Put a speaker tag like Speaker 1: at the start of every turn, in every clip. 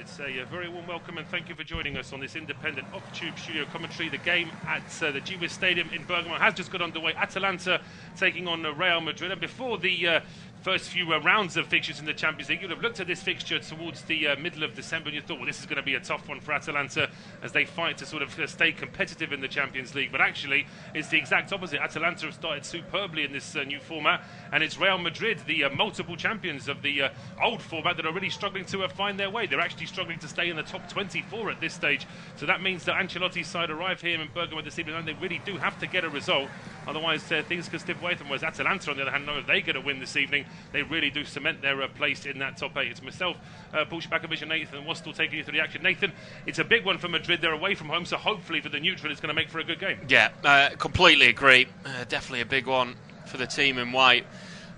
Speaker 1: It's a very warm welcome and thank you for joining us on this independent off-tube studio commentary. The game at the Gwiss Stadium in Bergamo has just got underway. Atalanta taking on Real Madrid. And before the first few rounds of fixtures in the Champions League, you'd have looked at this fixture towards the middle of December and you thought, well, this is going to be a tough one for Atalanta as they fight to sort of stay competitive in the Champions League. But actually, it's the exact opposite. Atalanta have started superbly in this new format, and it's Real Madrid, the multiple champions of the old format, that are really struggling to find their way. They're actually struggling to stay in the top 24 at this stage. So that means that Ancelotti's side arrive here in Bergamo this evening, and they really do have to get a result. Otherwise, things could slip away from them. Whereas Atalanta, on the other hand, know if they get a win this evening, they really do cement their place in that top 8. It's myself, Paul Szczerbakowicz, and Nathan Wastell taking you through the action. Nathan, it's a big one for Madrid. They're away from home, so hopefully for the neutral, it's going to make for a good game.
Speaker 2: Yeah, completely agree. Definitely a big one for the team in white.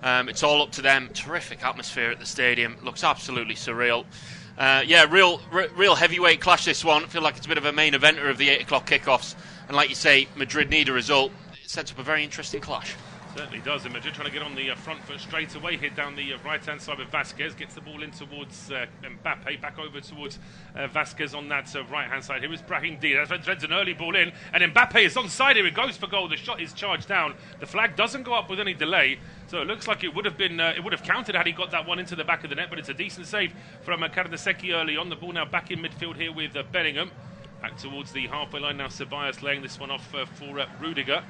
Speaker 2: It's all up to them. Terrific atmosphere at the stadium. Looks absolutely surreal. Real heavyweight clash, this one. I feel like it's a bit of a main eventer of the 8 o'clock kickoffs. And like you say, Madrid need a result. It sets up a very interesting clash.
Speaker 1: Certainly does, and Madrid trying to get on the front foot straight away here down the right-hand side with Vasquez. Gets the ball in towards Mbappe, back over towards Vasquez on that right-hand side. Here is Brahim Diaz, threads an early ball in, and Mbappe is onside here. It goes for goal. The shot is charged down. The flag doesn't go up with any delay, so it looks like it would have been, it would have counted had he got that one into the back of the net, but it's a decent save from Karnaseki early on. The ball now back in midfield here with Bellingham. Back towards the halfway line now, Ceballos laying this one off for Rudiger.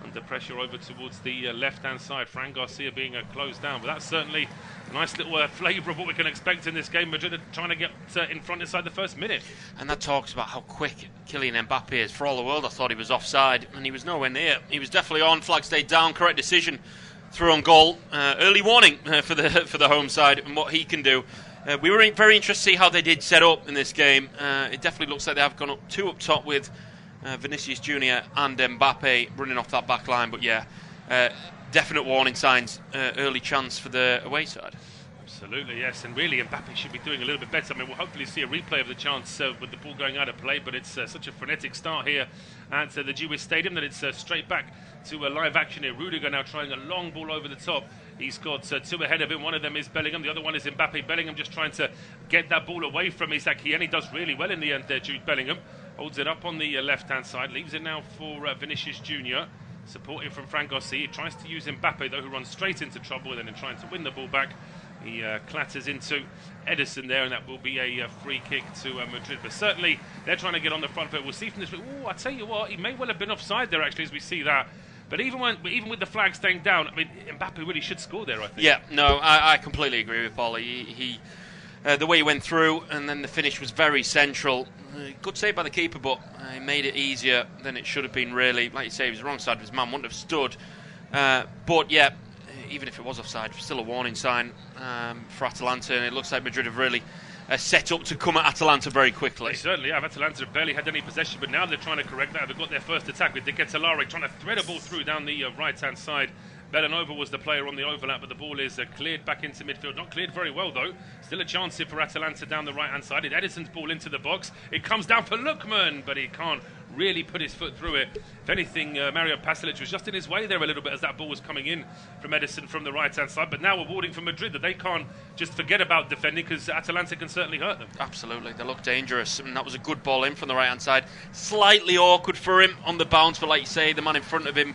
Speaker 1: Under pressure over towards the left-hand side. Fran Garcia being closed down. But that's certainly a nice little flavour of what we can expect in this game. Madrid are trying to get in front inside the first minute.
Speaker 2: And that talks about how quick Kylian Mbappe is. For all the world, I thought he was offside, and he was nowhere near. He was definitely on. Flag stayed down. Correct decision. Through on goal. Early warning for the home side and what he can do. We were very interested to see how they did set up in this game. It definitely looks like they have gone up two up top with Vinicius Junior and Mbappe running off that back line. But yeah, definite warning signs, early chance for the away side.
Speaker 1: Absolutely, yes, and really Mbappe should be doing a little bit better. I mean, we'll hopefully see a replay of the chance with the ball going out of play, but it's such a frenetic start here at the Gwiss Stadium that it's straight back to live action here. Rudiger now trying a long ball over the top. He's got two ahead of him. One of them is Bellingham. The other one is Mbappe. Bellingham just trying to get that ball away from Isaac He, and he does really well in the end there, Jude Bellingham. Holds it up on the left-hand side. Leaves it now for Vinicius Junior. Supporting from Fran Garcia. He tries to use Mbappe, though, who runs straight into trouble and then trying to win the ball back. He clatters into Edison there, and that will be a free kick to Madrid. But certainly, they're trying to get on the front foot. We'll see from this. I tell you what, he may well have been offside there, actually, as we see that. But even with the flag staying down, I mean, Mbappe really should score there, I think.
Speaker 2: Yeah, no, I completely agree with Paul. He the way he went through, and then the finish was very central. Good save by the keeper, but he made it easier than it should have been, really. Like you say, he was the wrong side of his man, wouldn't have stood. But yeah, even if it was offside, still a warning sign for Atalanta, and it looks like Madrid have really set up to come at Atalanta very quickly.
Speaker 1: They certainly have. Atalanta have barely had any possession, but now they're trying to correct that. They've got their first attack with Gwiss trying to thread a ball through down the right-hand side. Bellanova was the player on the overlap, but the ball is cleared back into midfield. Not cleared very well, though. Still a chance here for Atalanta down the right-hand side. It's Edison's ball into the box. It comes down for Lookman, but he can't really put his foot through it. If anything, Mario Pasalic was just in his way there a little bit as that ball was coming in from Edison from the right-hand side. But now a warning for Madrid that they can't just forget about defending, because Atalanta can certainly hurt them.
Speaker 2: Absolutely. They look dangerous, and that was a good ball in from the right-hand side. Slightly awkward for him on the bounce, but like you say, the man in front of him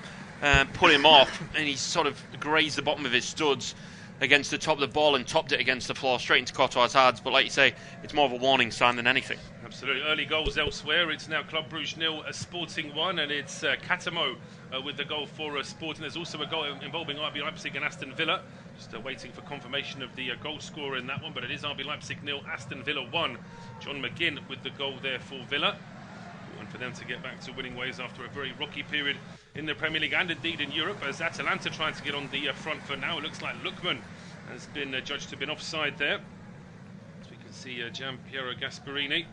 Speaker 2: put him off, and he sort of grazed the bottom of his studs against the top of the ball and topped it against the floor straight into Courtois' hands. But like you say, it's more of a warning sign than anything.
Speaker 1: Absolutely. Early goals elsewhere. It's now Club Brugge 0, Sporting 1, and it's Catamo with the goal for Sporting. There's also a goal involving RB Leipzig and Aston Villa. Just waiting for confirmation of the goal scorer in that one, but it is RB Leipzig 0, Aston Villa 1. John McGinn with the goal there for Villa. And for them to get back to winning ways after a very rocky period in the Premier League and indeed in Europe, as Atalanta trying to get on the front foot now. It looks like Lookman has been judged to have been offside there. As we can see, Gian Piero Gasperini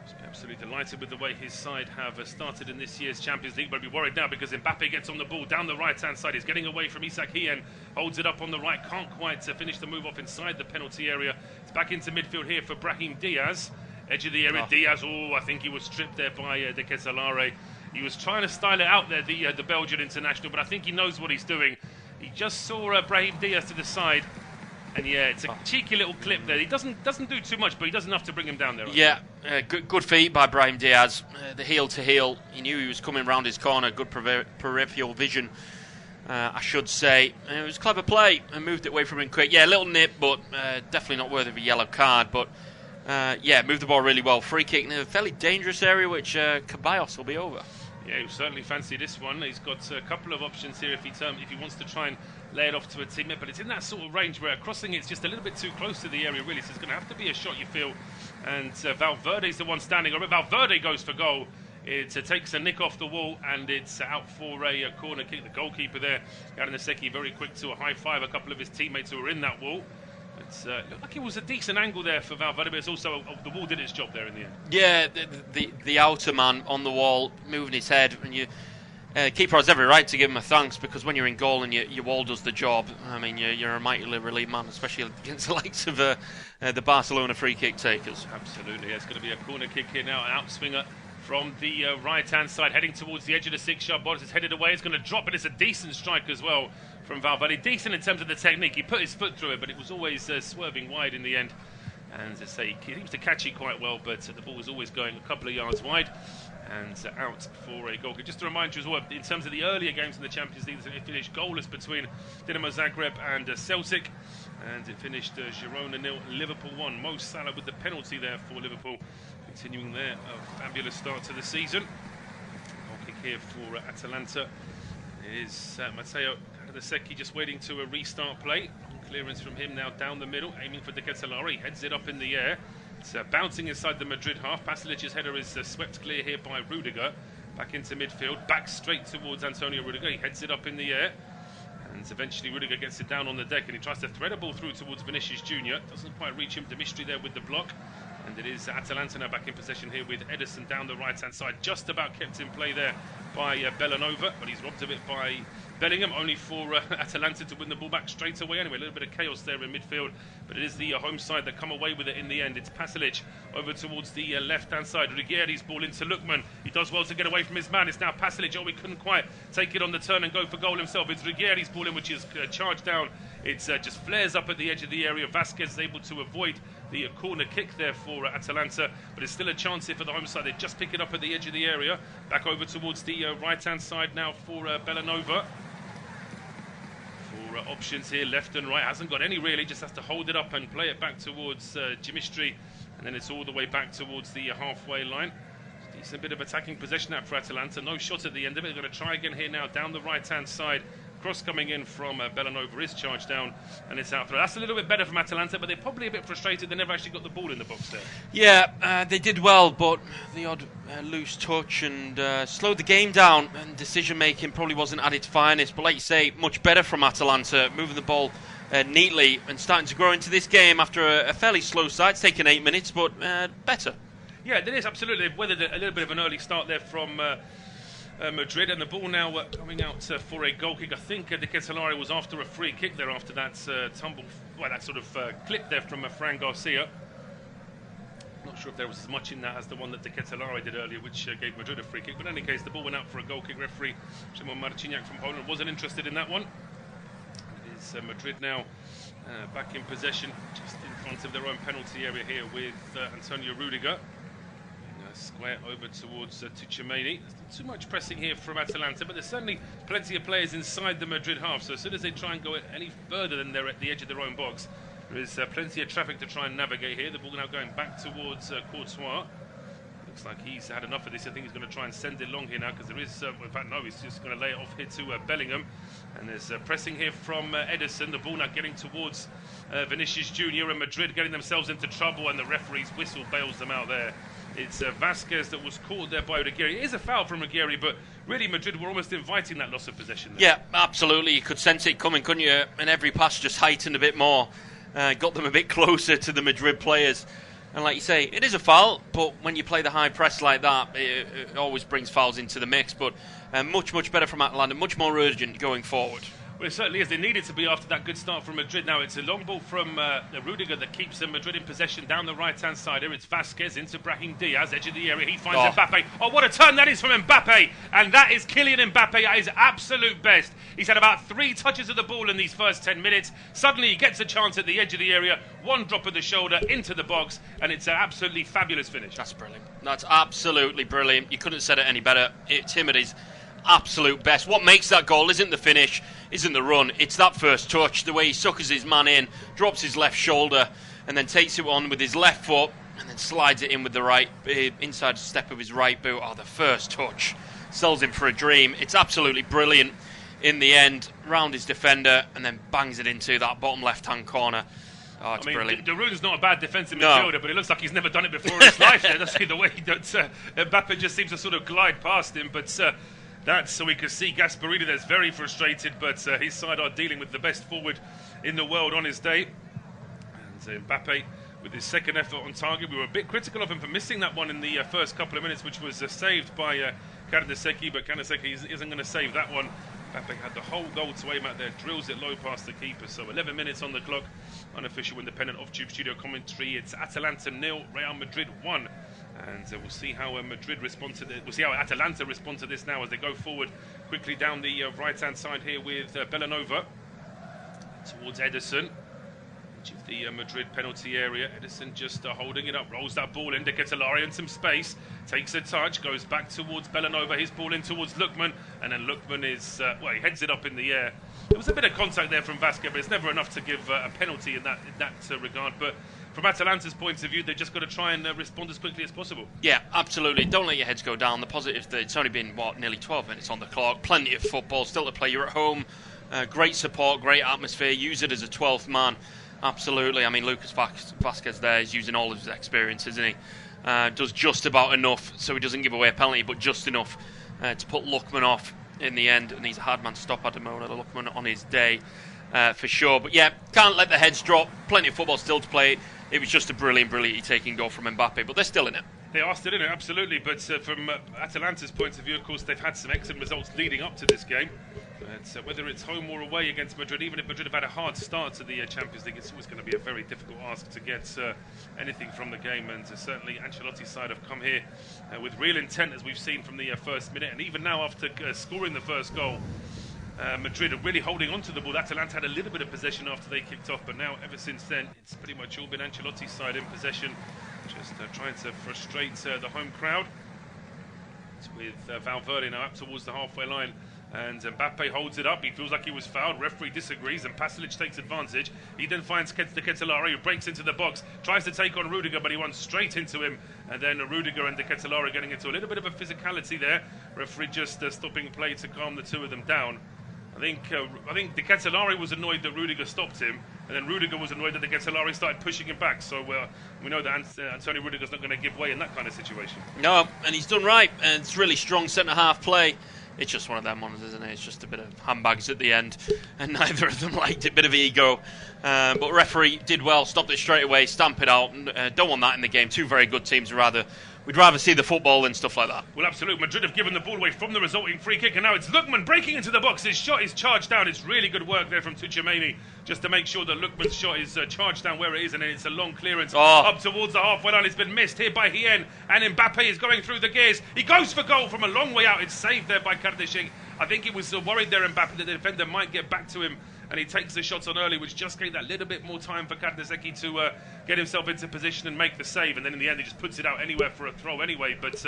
Speaker 1: is absolutely delighted with the way his side have started in this year's Champions League, but be worried now because Mbappe gets on the ball down the right-hand side. He's getting away from Isaac Hien, holds it up on the right, can't quite finish the move off inside the penalty area. It's back into midfield here for Brahim Diaz. Edge of the area, Diaz. I think he was stripped there by De Keselare. He was trying to style it out there, the Belgian international, but I think he knows what he's doing. He just saw Brahim Diaz to the side, And yeah, it's a cheeky little clip there. He doesn't do too much, but he does enough to bring him down there.
Speaker 2: Yeah, good feet by Brahim Diaz. The heel to heel. He knew he was coming round his corner. Good peripheral vision, I should say. It was clever play and moved it away from him quick. Yeah, a little nip, but definitely not worthy of a yellow card. But yeah, moved the ball really well. Free kick in a fairly dangerous area, which Caballos will be over.
Speaker 1: Yeah, he certainly fancy this one. He's got a couple of options here if he wants to try and lay it off to a teammate, but it's in that sort of range where crossing it's just a little bit too close to the area, really, so it's going to have to be a shot, you feel. And Valverde's the one standing over it. Valverde goes for goal. It takes a nick off the wall, and it's out for a corner kick. The goalkeeper there, Garanaseki, very quick to a high five a couple of his teammates who were in that wall. It looked like it was a decent angle there for Valverde, but it's also the wall did its job there in the end.
Speaker 2: Yeah, the outer man on the wall moving his head, and you keeper has every right to give him a thanks, because when you're in goal and your wall does the job, I mean you're a mightily relieved man, especially against the likes of the Barcelona free kick takers.
Speaker 1: Absolutely, yeah, it's going to be a corner kick here now, an outswinger from the right-hand side, heading towards the edge of the 6-yard box. It's headed away, it's going to drop, but it's a decent strike as well from Valverde. Decent in terms of the technique. He put his foot through it, but it was always swerving wide in the end. And as I say, he seems to catch it quite well, but the ball was always going a couple of yards wide and out for a goal. Just to remind you as well, in terms of the earlier games in the Champions League, it finished goalless between Dinamo Zagreb and Celtic, and it finished Girona 0, Liverpool 1. Mo Salah with the penalty there for Liverpool, continuing their fabulous start to the season. Goal kick here for Atalanta is Matteo Garanaseki just waiting to restart play. Clearance from him now down the middle, aiming for De Ketelaere, heads it up in the air. It's bouncing inside the Madrid half. Pasilic's header is swept clear here by Rudiger. Back into midfield, back straight towards Antonio Rudiger. He heads it up in the air, and eventually Rudiger gets it down on the deck, and he tries to thread a ball through towards Vinicius Junior. Doesn't quite reach him. Dimitri there with the block, and it is Atalanta now back in possession here with Ederson down the right-hand side. Just about kept in play there by Bellanova, but he's robbed of it by Bellingham, only for Atalanta to win the ball back straight away. Anyway, a little bit of chaos there in midfield, but it is the home side that come away with it in the end. It's Pasalic over towards the left-hand side. Ruggieri's ball into Lookman. He does well to get away from his man. It's now Pasalic. Oh, he couldn't quite take it on the turn and go for goal himself. It's Ruggieri's ball in, which is charged down. It just flares up at the edge of the area. Vasquez is able to avoid the corner kick there for Atalanta, but it's still a chance here for the home side. They just pick it up at the edge of the area. Back over towards the right-hand side now for Bellanova. Options here, left and right, hasn't got any really, just has to hold it up and play it back towards Dimitri, and then it's all the way back towards the halfway line. Decent bit of attacking possession out for Atalanta, no shot at the end of it. They're going to try again here now down the right hand side. Cross coming in from Bellanova is charged down, and it's out. That's a little bit better from Atalanta, but they're probably a bit frustrated they never actually got the ball in the box there.
Speaker 2: Yeah, they did well, but the odd loose touch and slowed the game down, and decision making probably wasn't at its finest. But like you say, much better from Atalanta, moving the ball neatly and starting to grow into this game after a fairly slow start. It's taken 8 minutes, but better.
Speaker 1: Yeah, it is, absolutely. They've weathered a little bit of an early start there from Madrid, and the ball now coming out for a goal kick. I think De Ketelaere was after a free kick there after that that sort of clip there from Fran Garcia. Not sure if there was as much in that as the one that De Ketelaere did earlier, which gave Madrid a free kick. But in any case, the ball went out for a goal kick. Referee Szymon Marciniak from Poland wasn't interested in that one. It is Madrid now back in possession, just in front of their own penalty area here with Antonio Rudiger. Square over towards Tuchemeni. There's not too much pressing here from Atalanta, but there's certainly plenty of players inside the Madrid half, so as soon as they try and go any further than they're at the edge of their own box, there is plenty of traffic to try and navigate here. The ball now going back towards Courtois. Looks like he's had enough of this. I think he's going to try and send it long here now, because there is, in fact, no, he's just going to lay it off here to Bellingham. And there's pressing here from Ederson. The ball now getting towards Vinicius Junior, and Madrid getting themselves into trouble, and the referee's whistle bails them out there. It's Vasquez that was caught there by Ruggieri. It is a foul from Ruggieri, but really Madrid were almost inviting that loss of possession there.
Speaker 2: Yeah, absolutely. You could sense it coming, couldn't you? And every pass just heightened a bit more, got them a bit closer to the Madrid players. And like you say, it is a foul, but when you play the high press like that, it always brings fouls into the mix. But much, much better from Atalanta, much more urgent going forward.
Speaker 1: Well, it certainly is. They needed to be after that good start from Madrid. Now it's a long ball from Rudiger that keeps Madrid in possession down the right-hand side. Here it's Vasquez into Brahim Diaz, edge of the area. He finds Mbappe. Oh, what a turn that is from Mbappe. And that is Kylian Mbappe at his absolute best. He's had about 3 touches of the ball in these first 10 minutes. Suddenly he gets a chance at the edge of the area. One drop of the shoulder into the box. And it's an absolutely fabulous finish.
Speaker 2: That's brilliant. That's absolutely brilliant. You couldn't have said it any better. It's him at his absolute best. What makes that goal isn't the finish, isn't the run, it's that first touch, the way he suckers his man in, drops his left shoulder and then takes it on with his left foot and then slides it in with the right inside step of his right boot. Oh, the first touch sells him for a dream. It's absolutely brilliant in the end, round his defender and then bangs it into that bottom left hand corner. Oh, it's brilliant.
Speaker 1: De Roon's not a bad defensive midfielder, but it looks like he's never done it before in his life. That's the way that Mbappe just seems to sort of glide past him, but that's so we can see Gasperini there's very frustrated, but his side are dealing with the best forward in the world on his day. And Mbappe with his second effort on target. We were a bit critical of him for missing that one in the first couple of minutes, which was saved by Karnaseki, but Karnaseki isn't going to save that one. Mbappe had the whole goal to aim at there, drills it low past the keeper. So 11 minutes on the clock. Unofficial independent off-tube studio commentary. It's Atalanta 0, Real Madrid 1. And we'll see how Madrid respond to this. We'll see how Atalanta respond to this now as they go forward quickly down the right-hand side here with Bellanova towards Ederson. Edge of the Madrid penalty area. Ederson just holding it up, rolls that ball in to Ketelari in some space, takes a touch, goes back towards Bellanova, his ball in towards Lookman, and then Lookman is, he heads it up in the air. There was a bit of contact there from Vasquez, but it's never enough to give a penalty in that regard. But from Atalanta's point of view, they've just got to try and respond as quickly as possible. Yeah, absolutely. Don't let your heads go down. The positives, that it's only been, nearly 12 minutes on the clock. Plenty of football still to play. You're at home. Great support, great atmosphere. Use it as a 12th man. Absolutely. I mean, Lucas Vasquez there is using all of his experience, isn't he? Does just about enough so he doesn't give away a penalty, but just enough to put Lookman off in the end. And he's a hard man to stop at the moment, Lookman on his day for sure. But yeah, can't let the heads drop. Plenty of football still to play. It was just a brilliant taking goal from Mbappe, but they're still in it. They are still in it, absolutely. But from Atalanta's point of view, of course, they've had some excellent results leading up to this game. But whether it's home or away against Madrid, even if Madrid have had a hard start to the Champions League, it's always going to be a very difficult ask to get anything from the game. And certainly Ancelotti's side have come here with real intent, as we've seen from the first minute. And even now, after scoring the first goal, Madrid are really holding on to the ball. Atalanta had a little bit of possession after they kicked off, but now, ever since then, it's pretty much all been Ancelotti's side in possession, just trying to frustrate the home crowd. It's with Valverde now up towards the halfway line, and Mbappe holds it up. He feels like he was fouled. Referee disagrees, and Pasalic takes advantage. He then finds the Ketelari, who breaks into the box, tries to take on Rudiger, but he runs straight into him, and then Rudiger and the Ketelari getting into a little bit of a physicality there. Referee just stopping play to calm the two of them down. I think De Ketelari was annoyed that Rudiger stopped him, and then Rudiger was annoyed that De Ketelari started pushing him back. So we know that Antonio Rudiger's not going to give way in that kind of situation. No, and he's done right, and it's really strong centre-half play. It's just one of them ones, isn't it? It's just a bit of handbags at the end, and neither of them liked it. Bit of ego, but referee did well, stopped it straight away, stamp it out. Don't want that in the game. Two very good teams. We'd rather see the football and stuff like that. Well, absolutely. Madrid have given the ball away from the resulting free kick, and now it's Lookman breaking into the box. His shot is charged down. It's really good work there from Tchouaméni, just to make sure that Lookman's shot is charged down where it is, and then it's a long clearance up towards the halfway line. It's been missed here by Hien, and Mbappe is going through the gears. He goes for goal from a long way out. It's saved there by Kardashian. I think he was worried there, Mbappe, that the defender might get back to him, and he takes the shots on early, which just gave that little bit more time for Karnaseki to get himself into position and make the save. And then in the end, he just puts it out anywhere for a throw anyway. But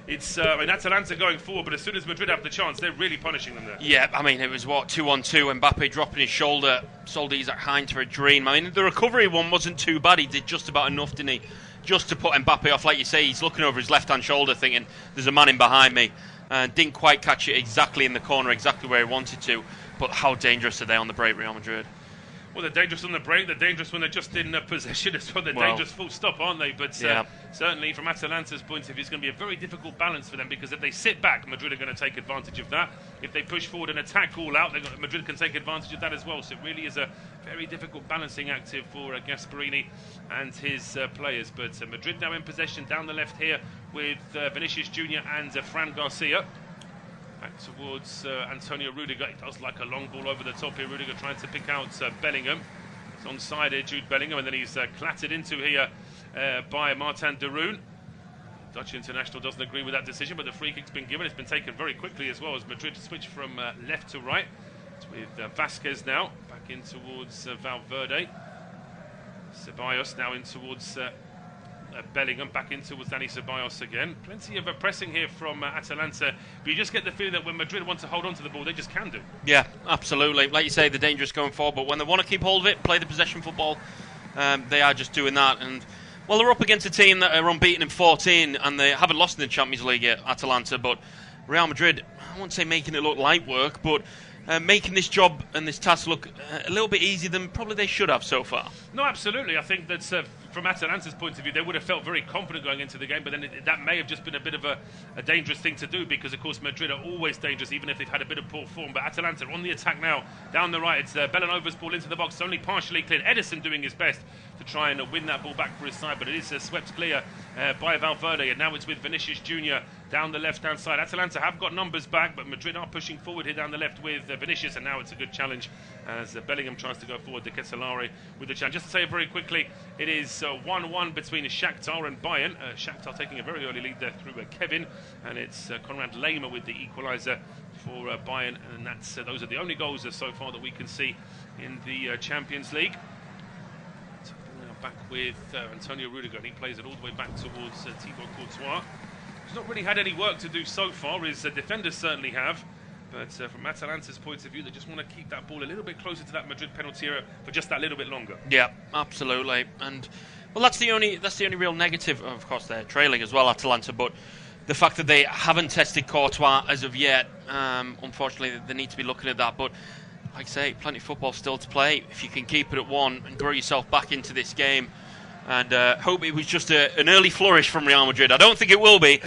Speaker 1: it's Atalanta going forward, but as soon as Madrid have the chance, they're really punishing them there. Yeah, I mean, it was 2-on-2. Mbappe dropping his shoulder, sold Isaac Hind for a dream. I mean, the recovery one wasn't too bad. He did just about enough, didn't he? Just to put Mbappe off, like you say. He's looking over his left-hand shoulder, thinking, "There's a man in behind me," and didn't quite catch it exactly in the corner, exactly where he wanted to. But how dangerous are they on the break, Real Madrid? Well, they're dangerous on the break. They're dangerous when they're just in possession as well. They're dangerous full stop, aren't they? But certainly from Atalanta's point of view, it's going to be a very difficult balance for them, because if they sit back, Madrid are going to take advantage of that. If they push forward and attack all out, Madrid can take advantage of that as well. So it really is a very difficult balancing act for Gasperini and his players. But Madrid now in possession down the left here with Vinicius Junior and Fran Garcia. Back towards Antonio Rudiger. He does like a long ball over the top here. Rudiger trying to pick out Bellingham. It's onside here, Jude Bellingham, and then he's clattered into here by Martin de Roon. Dutch international doesn't agree with that decision, but the free kick's been given. It's been taken very quickly as well as Madrid switch from left to right. It's with Vasquez now, back in towards Valverde. Ceballos now in towards Bellingham, back in towards Dani Ceballos again. Plenty of pressing here from Atalanta, but you just get the feeling that when Madrid want to hold on to the ball, they just can do. Yeah, absolutely. Like you say, they're dangerous going forward, but when they want to keep hold of it, play the possession football, they are just doing that. And well, they're up against a team that are unbeaten in 14, and they haven't lost in the Champions League yet, Atalanta, but Real Madrid, I won't say making it look light work, but making this job and this task look a little bit easier than probably they should have so far. No, absolutely. I think that from Atalanta's point of view, they would have felt very confident going into the game, but then that may have just been a bit of a dangerous thing to do, because of course Madrid are always dangerous even if they've had a bit of poor form. But Atalanta on the attack now, down the right. It's Bellanova's ball into the box. It's only partially cleared. Edison doing his best to try and win that ball back for his side, but it is swept clear by Valverde, and now it's with Vinicius Junior down the left-hand side. Atalanta have got numbers back, but Madrid are pushing forward here down the left with Vinicius, and now it's a good challenge as Bellingham tries to go forward. De Ketelaere with the challenge. Just to say very quickly, it is 1-1 between Shakhtar and Bayern. Shakhtar taking a very early lead there through Kevin, and it's Konrad Lehmer with the equaliser for Bayern, and that's those are the only goals so far that we can see in the Champions League. So now back with Antonio Rudiger, and he plays it all the way back towards Thibaut Courtois. He's not really had any work to do so far. His defenders certainly have. But from Atalanta's point of view, they just want to keep that ball a little bit closer to that Madrid penalty area for just that little bit longer. Yeah, absolutely. And well, that's the only real negative. Of course, they're trailing as well, Atalanta. But the fact that they haven't tested Courtois as of yet, unfortunately, they need to be looking at that. But like I say, plenty of football still to play. If you can keep it at 1 and grow yourself back into this game. And hope it was just an early flourish from Real Madrid. I don't think it will be,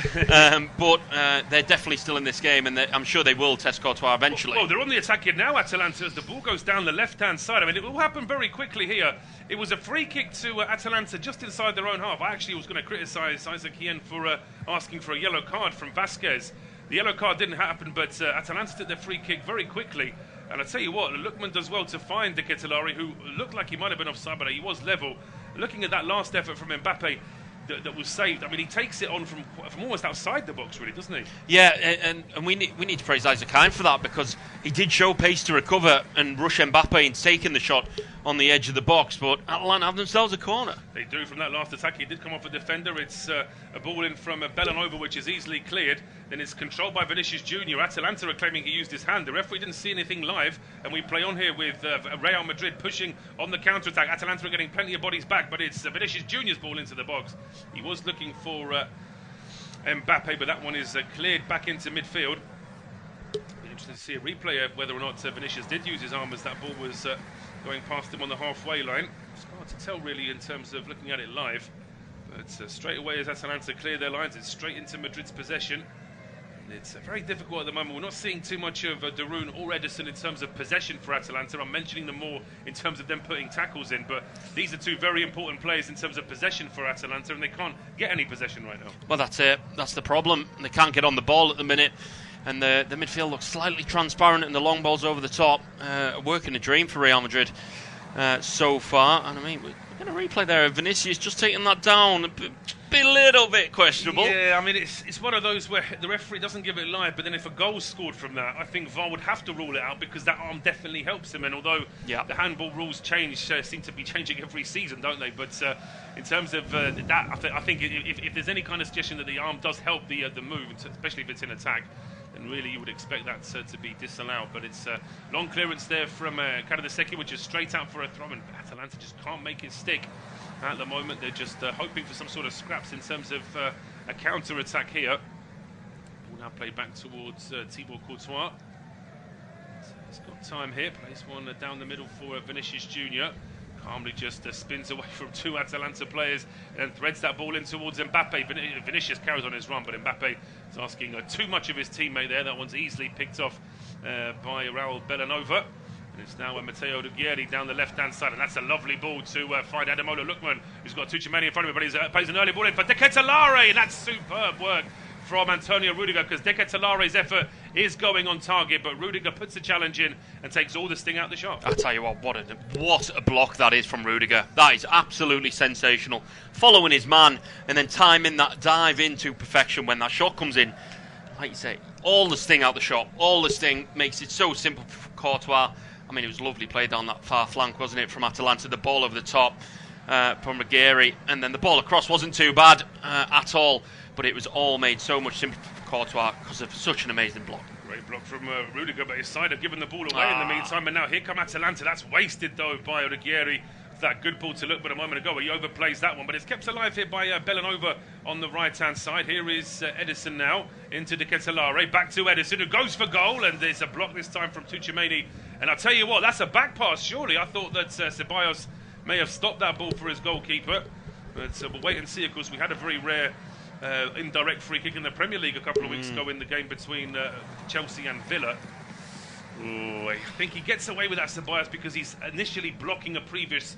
Speaker 1: but they're definitely still in this game, and I'm sure they will test Courtois eventually. Well, they're on the attack here now, Atalanta, as the ball goes down the left-hand side. I mean, it will happen very quickly here. It was a free kick to Atalanta just inside their own half. I actually was going to criticise Isaac Hien for asking for a yellow card from Vasquez. The yellow card didn't happen, but Atalanta took their free kick very quickly. And I tell you what, Lookman does well to find De Ketelaere, who looked like he might have been offside, but he was level. Looking at that last effort from Mbappe that was saved, I mean, he takes it on from almost outside the box, really, doesn't he? Yeah, and we need to praise Isaac Hien for that, because he did show pace to recover and rush Mbappe and taking the shot on the edge of the box, but Atalanta have themselves a corner. They do from that last attack. He did come off a defender. It's a ball in from Bellanova, which is easily cleared. Then it's controlled by Vinicius Junior. Atalanta are claiming he used his hand. The referee didn't see anything live, and we play on here with Real Madrid pushing on the counter-attack. Atalanta are getting plenty of bodies back, but it's Vinicius Junior's ball into the box. He was looking for Mbappe, but that one is cleared back into midfield. Be interesting to see a replay of whether or not Vinicius did use his arm as that ball was going past him on the halfway line. It's hard to tell really in terms of looking at it live, but straight away as Atalanta clear their lines, it's straight into Madrid's possession. And it's very difficult at the moment. We're not seeing too much of De Roon or Edison in terms of possession for Atalanta. I'm mentioning them more in terms of them putting tackles in, but these are two very important players in terms of possession for Atalanta, and they can't get any possession right now. Well, that's it. That's the problem. They can't get on the ball at the minute. And the midfield looks slightly transparent, and the long balls over the top working a dream for Real Madrid so far. And I mean, we're going to replay there of Vinicius just taking that down. A little bit questionable. Yeah, I mean, it's one of those where the referee doesn't give it live, but then if a goal's scored from that, I think VAR would have to rule it out, because that arm definitely helps him. And although the handball rules seem to be changing every season, don't they? But in terms of that, I think if there's any kind of suggestion that the arm does help the move, especially if it's in attack, then really you would expect that to be disallowed. But it's a long clearance there from Kadadaseki, which is straight out for a throw, and Atalanta just can't make it stick. At the moment, they're just hoping for some sort of scraps in terms of a counter-attack here. We'll now play back towards Thibaut Courtois. He's got time here. Plays one down the middle for Vinicius Junior. Calmly just spins away from two Atalanta players and threads that ball in towards Mbappe. Vinicius carries on his run, but Mbappe is asking too much of his teammate there. That one's easily picked off by Raul Bellanova. And it's now Matteo Dugueri down the left-hand side, and that's a lovely ball to find Ademola Lookman, who's got Tuchimani in front of him, but he plays an early ball in for De Ketelaere, and that's superb work from Antonio Rudiger, because De Ketelaere's effort is going on target, but Rudiger puts the challenge in and takes all the sting out the shot.
Speaker 2: I tell you what a block that is from Rudiger. That is absolutely sensational. Following his man and then timing that dive into perfection when that shot comes in. Like you say, all the sting out the shot, all the sting makes it so simple for Courtois. I mean, it was lovely play down that far flank, wasn't it, from Atalanta, the ball over the top from Ruggieri, and then the ball across wasn't too bad at all, but it was all made so much simpler for Courtois because of such an amazing block.
Speaker 1: Great block from Rudiger, but his side have given the ball away in the meantime, and now here come Atalanta. That's wasted, though, by Ruggieri. That good ball to look, but a moment ago he overplays that one, but it's kept alive here by Bellanova on the right-hand side. Here is Edison now into De Ketelaere, back to Edison, who goes for goal, and there's a block this time from Tchouameni. And I'll tell you what, that's a back pass, surely. I thought that Ceballos may have stopped that ball for his goalkeeper, but we'll wait and see. Of course, we had a very rare indirect free kick in the Premier League a couple of weeks ago in the game between Chelsea and Villa. Ooh, I think he gets away with that, Ceballos, because he's initially blocking a previous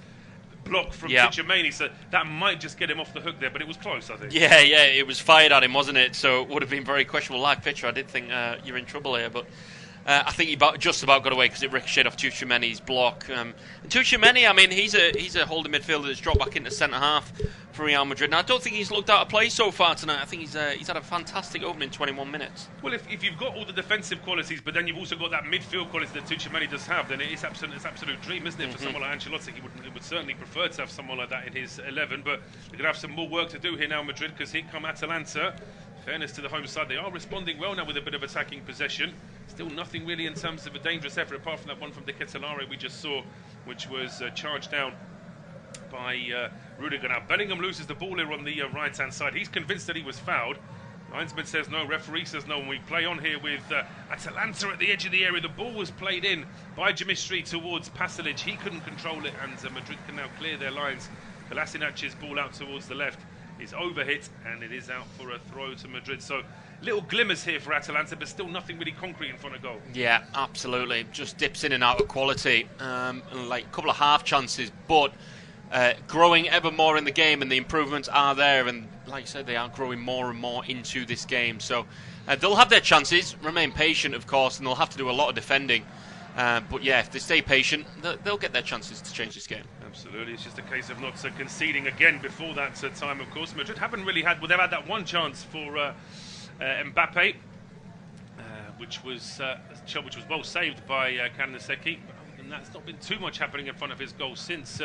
Speaker 1: block from Tchouameni, so that might just get him off the hook there, but it was close, I think.
Speaker 2: Yeah, it was fired at him, wasn't it? So it would have been very questionable. Live picture, I did think you're in trouble here, but I think he just about got away because it ricocheted off Tchouameni's block. And Tchouameni, I mean, he's a holding midfielder that's dropped back into centre half for Real Madrid, and I don't think he's looked out of place so far tonight. I think he's had a fantastic opening 21 minutes.
Speaker 1: Well, if you've got all the defensive qualities, but then you've also got that midfield quality that Tchouameni does have, then it's absolute dream, isn't it, for someone like Ancelotti? He would certainly prefer to have someone like that in his 11, but they're going to have some more work to do here now, Madrid, because here come Atalanta. Fairness to the home side, they are responding well now with a bit of attacking possession. Still nothing really in terms of a dangerous effort, apart from that one from De Ketelaere we just saw, which was charged down by Rudiger. Now Bellingham loses the ball here on the right-hand side. He's convinced that he was fouled. Linesman says no, referee says no, and we play on here with Atalanta at the edge of the area. The ball was played in by Djimistri towards Pasalic. He couldn't control it, and Madrid can now clear their lines. Kolasinac's ball out towards the left is overhit, and it is out for a throw to Madrid. So little glimmers here for Atalanta, but still nothing really concrete in front of goal. Yeah, absolutely. Just dips in and out of quality, and like a couple of half chances, but growing ever more in the game, and the improvements are there, and like you said, they are growing more and more into this game. So they'll have their chances, remain patient, of course, and they'll have to do a lot of defending. But yeah, if they stay patient, they'll get their chances to change this game. Absolutely, it's just a case of not conceding again before that time, of course. Madrid haven't really had, well, they've had that one chance for Mbappe, which was well saved by Karnaseki. And that's not been too much happening in front of his goal since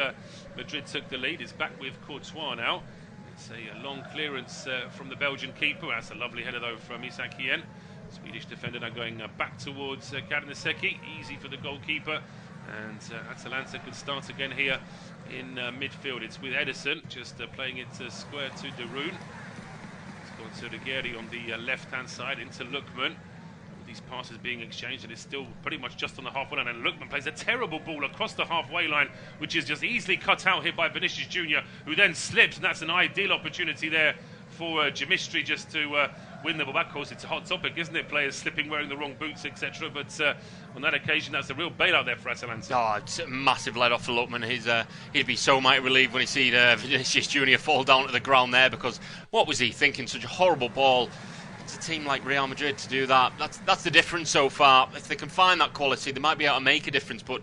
Speaker 1: Madrid took the lead. It's back with Courtois now. It's a long clearance from the Belgian keeper. That's a lovely header, though, from Isak Hien. Swedish defender now going back towards Karnaseki. Easy for the goalkeeper. And Atalanta can start again here in midfield. It's with Edison, just playing it square to De Roon. It's gone to Ruggieri on the left-hand side into Lookman. These passes being exchanged, and it's still pretty much just on the halfway line, and Lookman plays a terrible ball across the halfway line, which is just easily cut out here by Vinicius Junior, who then slips, and that's an ideal opportunity there for Djimistri just to win the ball back. Of course, it's a hot topic, isn't it? Players slipping, wearing the wrong boots, etc. But on that occasion, that's a real bailout there for Atalanta.
Speaker 2: Oh, it's a massive let off for Lookman. He'd be so mighty relieved when he sees Vinicius Junior fall down to the ground there, because what was he thinking? Such a horrible ball. It's a team like Real Madrid to do that. That's the difference so far. If they can find that quality, they might be able to make a difference, but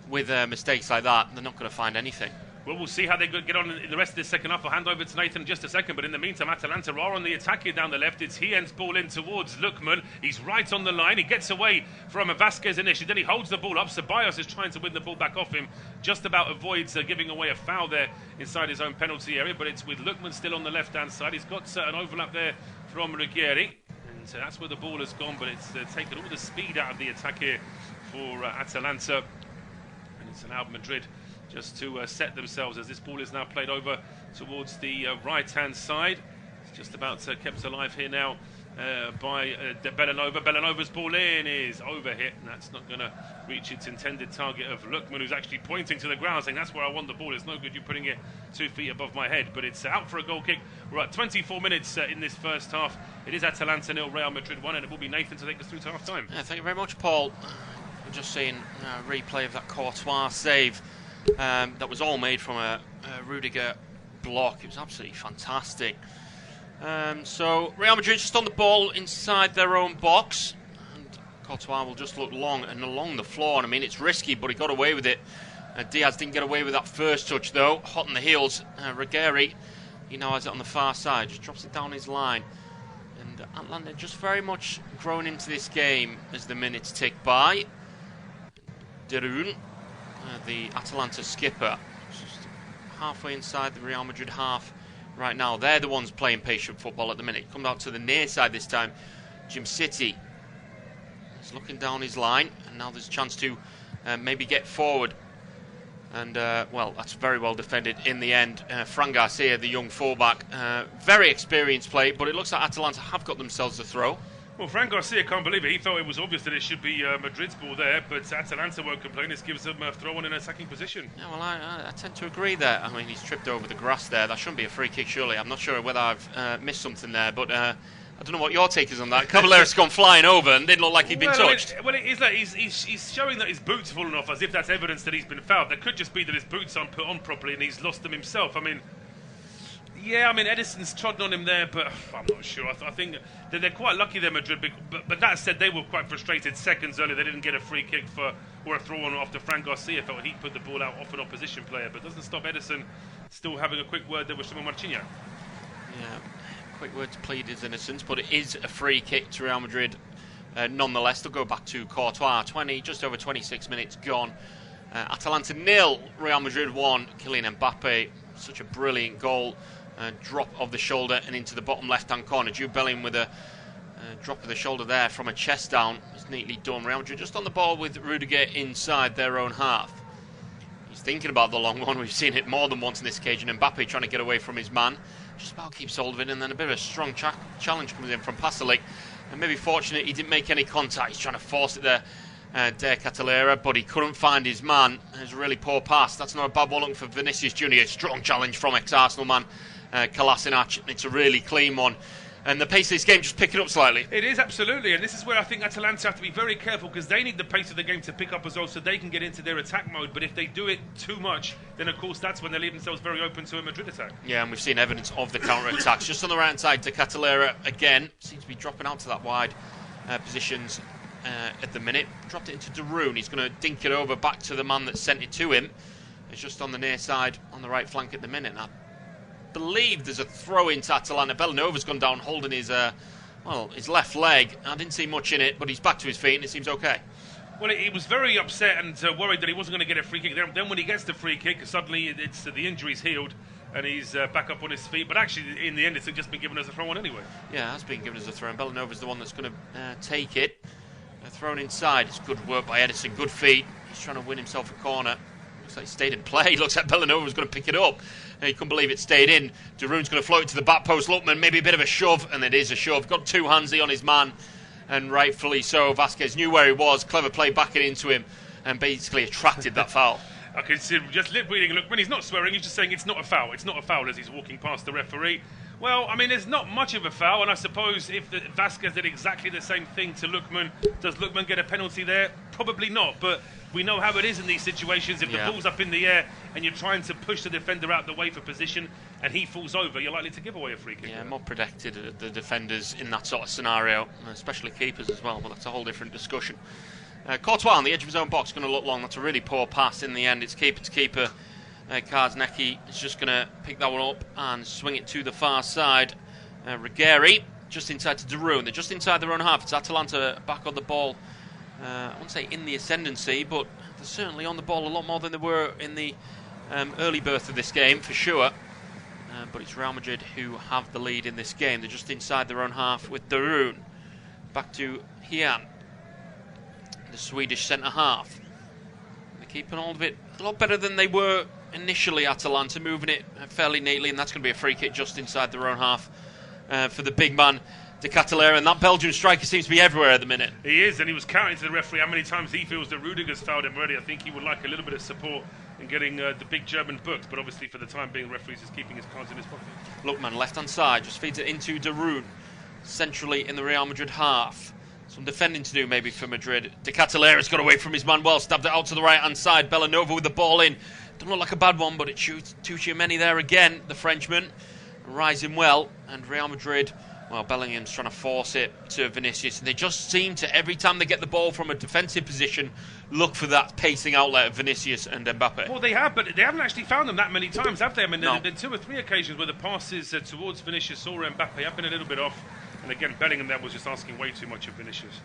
Speaker 2: with mistakes like that, they're not going to find anything.
Speaker 1: Well, we'll see how they get on in the rest of this second half. I'll hand over to Nathan in just a second, but in the meantime, Atalanta are on the attack here down the left. It's Hien's ball in towards Lookman. He's right on the line. He gets away from Vasquez initially, then he holds the ball up. Ceballos is trying to win the ball back off him. Just about avoids giving away a foul there inside his own penalty area, but it's with Lookman still on the left-hand side. He's got an overlap there from Ruggieri. And that's where the ball has gone, but it's taken all the speed out of the attack here for Atalanta. And it's allowed Madrid just to set themselves as this ball is now played over towards the right-hand side. It's just about kept alive here now by Bellanova. Bellanova's ball in is overhit, and that's not going to reach its intended target of Lookman, who's actually pointing to the ground saying, that's where I want the ball. It's no good you putting it 2 feet above my head, but it's out for a goal kick. We're at 24 minutes in this first half. It is Atalanta 0, Real Madrid 1, and it will be Nathan to take us through to half-time.
Speaker 2: Yeah, thank you very much, Paul. I'm just seeing a replay of that Courtois save. That was all made from a Rudiger block. It was absolutely fantastic. So Real Madrid just on the ball inside their own box, and Courtois will just look long and along the floor. And I mean, it's risky, but he got away with it. Diaz didn't get away with that first touch though. Hot on the heels. Ruggeri, he now has it on the far side, just drops it down his line. And Atalanta just very much grown into this game as the minutes tick by. Derun, the Atalanta skipper, just halfway inside the Real Madrid half right now. They're the ones playing patient football at the minute. Come out to the near side this time. Jim City is looking down his line, and now there's a chance to maybe get forward. And, well, that's very well defended in the end. Fran Garcia, the young fullback, very experienced play, but it looks like Atalanta have got themselves a throw.
Speaker 1: Well, Fran Garcia can't believe it. He thought it was obvious that it should be Madrid's ball there, but Atalanta won't complain. This gives them a throw-on in an attacking position.
Speaker 2: Yeah, well, I tend to agree there. I mean, he's tripped over the grass there. That shouldn't be a free kick, surely. I'm not sure whether I've missed something there, but I don't know what your take is on that. Caballero's gone flying over and didn't look like he'd been touched.
Speaker 1: Well, it is like he's showing that his boots have fallen off, as if that's evidence that he's been fouled. That could just be that his boots aren't put on properly and he's lost them himself. I mean, yeah, I mean, Edison's trodden on him there, but I'm not sure. I think that they're quite lucky there, Madrid. But that said, they were quite frustrated seconds earlier. They didn't get a free kick or a throw-on after Fran Garcia felt he put the ball out off an opposition player. But doesn't stop Edison still having a quick word there with Simon Marchinha.
Speaker 2: Yeah, quick word to plead his innocence, but it is a free kick to Real Madrid. Nonetheless, they'll go back to Courtois. Just over 26 minutes gone. Atalanta 0, Real Madrid 1. Kylian Mbappe, such a brilliant goal. Drop of the shoulder and into the bottom left-hand corner. Jude Bellingham with a drop of the shoulder there from a chest down. It's neatly done. Real Madrid just on the ball with Rudiger inside their own half. He's thinking about the long one. We've seen it more than once on this occasion. Mbappe trying to get away from his man. Just about keeps hold of it, and then a bit of a strong challenge comes in from Pasalic. And maybe fortunate he didn't make any contact. He's trying to force it there. De Catalera, but he couldn't find his man. It's a really poor pass. That's not a bad one looking for Vinicius Junior. Strong challenge from ex-Arsenal man Kolasinac. It's a really clean one. And the pace of this game just picking up slightly.
Speaker 1: It is, absolutely, and this is where I think Atalanta have to be very careful, because they need the pace of the game to pick up as well, so they can get into their attack mode. But if they do it too much, then of course that's when they leave themselves very open to a Madrid attack. Yeah,
Speaker 2: and we've seen evidence of the counter-attacks. Just on the right-hand side, De Catalera again seems to be dropping out to that wide positions at the minute. Dropped it into Derun. He's going to dink it over back to the man that sent it to him. It's just on the near side, on the right flank at the minute. I believe there's a throw into Atalanta. Bellanova's gone down holding his his left leg. I didn't see much in it, but he's back to his feet and it seems okay.
Speaker 1: Well, he was very upset and worried that he wasn't going to get a free kick. Then when he gets the free kick, suddenly it's the injury's healed and he's back up on his feet. But actually, in the end, it's just been given as a throw-on anyway. Yeah, it has been given as a throw, and Bellanova's the one that's going to take it. Thrown inside. It's good work by Edison. Good feet. He's trying to win himself a corner. Looks like he stayed in play. Looks like Bellanova was going to pick it up. And he couldn't believe it stayed in. Derun's going to float it to the back post. Lookman, maybe a bit of a shove, and it is a shove. Got two handsy on his man, and rightfully so. Vasquez knew where he was. Clever play backing into him, and basically attracted that foul. I can see him just lip reading. Look, when he's not swearing, he's just saying it's not a foul. It's not a foul as he's walking past the referee. Well, I mean, there's not much of a foul, and I suppose if Vasquez did exactly the same thing to Lookman, does Lookman get a penalty there? Probably not, but we know how it is in these situations. If the ball's up in the air and you're trying to push the defender out the way for position and he falls over, you're likely to give away a free kick.
Speaker 2: Yeah, more protected the defenders in that sort of scenario, especially keepers as well, but that's a whole different discussion. Courtois on the edge of his own box, going to look long. That's a really poor pass in the end. It's keeper to keeper. Karznecki is just going to pick that one up and swing it to the far side. Ruggeri just inside to Derun. They're just inside their own half. It's Atalanta back on the ball. I won't say in the ascendancy, but they're certainly on the ball a lot more than they were in the early birth of this game, for sure. But it's Real Madrid who have the lead in this game. They're just inside their own half with Derun. Back to Hian, the Swedish centre-half. They're keeping hold of it a lot better than they were initially, Atalanta, moving it fairly neatly, and that's going to be a free kick just inside their own half for the big man, De Catalera, and that Belgian striker seems to be everywhere at the minute.
Speaker 1: He is, and he was counting to the referee how many times he feels that Rudiger's fouled him already. I think he would like a little bit of support in getting the big German booked, but obviously for the time being, the referee's just keeping his cards in his pocket.
Speaker 2: Lookman, left-hand side, just feeds it into Derun, centrally in the Real Madrid half. Some defending to do maybe for Madrid. De Catalera's got away from his man well, stabbed it out to the right-hand side. Bellanova with the ball in. Doesn't look like a bad one, but it shoots Tucciameni there again, the Frenchman. rising well, and Real Madrid, well, Bellingham's trying to force it to Vinicius, and they just seem to, every time they get the ball from a defensive position, look for that pacing outlet of Vinicius and Mbappe.
Speaker 1: Well, they have, but they haven't actually found them that many times, have they? I mean,
Speaker 2: No.
Speaker 1: there have been 2 or 3 occasions where the passes towards Vinicius or Mbappe have been a little bit off, and again, Bellingham there was just asking way too much of Vinicius.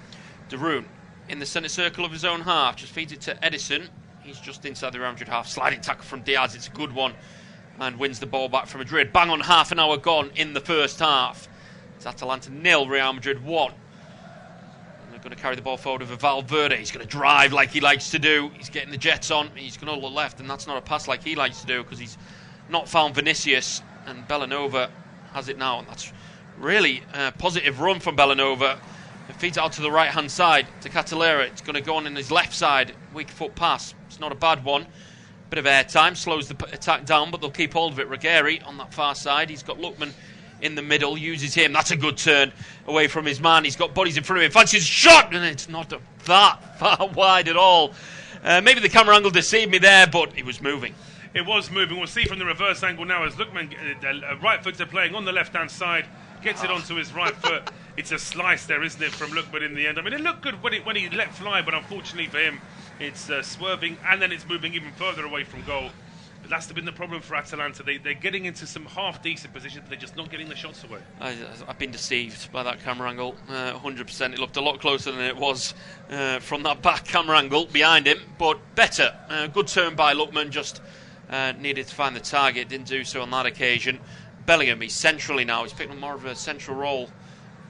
Speaker 2: De Roon, in the centre circle of his own half, just feeds it to Edison. He's just inside the Real Madrid half. Sliding tackle from Diaz, it's a good one, and wins the ball back from Madrid. Bang on, half an hour gone in the first half. It's Atalanta 0, Real Madrid 1. And they're going to carry the ball forward with Valverde. He's going to drive like he likes to do. He's getting the jets on. He's going to look left, and that's not a pass like he likes to do because he's not found Vinicius. And Bellanova has it now, and that's really a positive run from Bellanova. It feeds it out to the right-hand side to Catalera. It's going to go on in his left side. Weak foot pass. It's not a bad one. Bit of airtime. Slows the attack down, but they'll keep hold of it. Ruggeri on that far side. He's got Lookman in the middle. Uses him. That's a good turn away from his man. He's got bodies in front of him. Fancies a shot! And it's not that far wide at all. Maybe the camera angle deceived me there, but it was moving.
Speaker 1: It was moving. We'll see from the reverse angle now as Lookman, right footer playing on the left-hand side, gets it onto his right foot. It's a slice there, isn't it, from Lookman in the end? I mean, it looked good when he let fly, but unfortunately for him, it's swerving, and then it's moving even further away from goal. But that's been the problem for Atalanta. They're getting into some half-decent positions, but they're just not getting the shots away.
Speaker 2: I've been deceived by that camera angle, 100%. It looked a lot closer than it was from that back camera angle behind him, but better. Good turn by Lookman, just needed to find the target, didn't do so on that occasion. Bellingham, he's centrally now. He's picked up more of a central role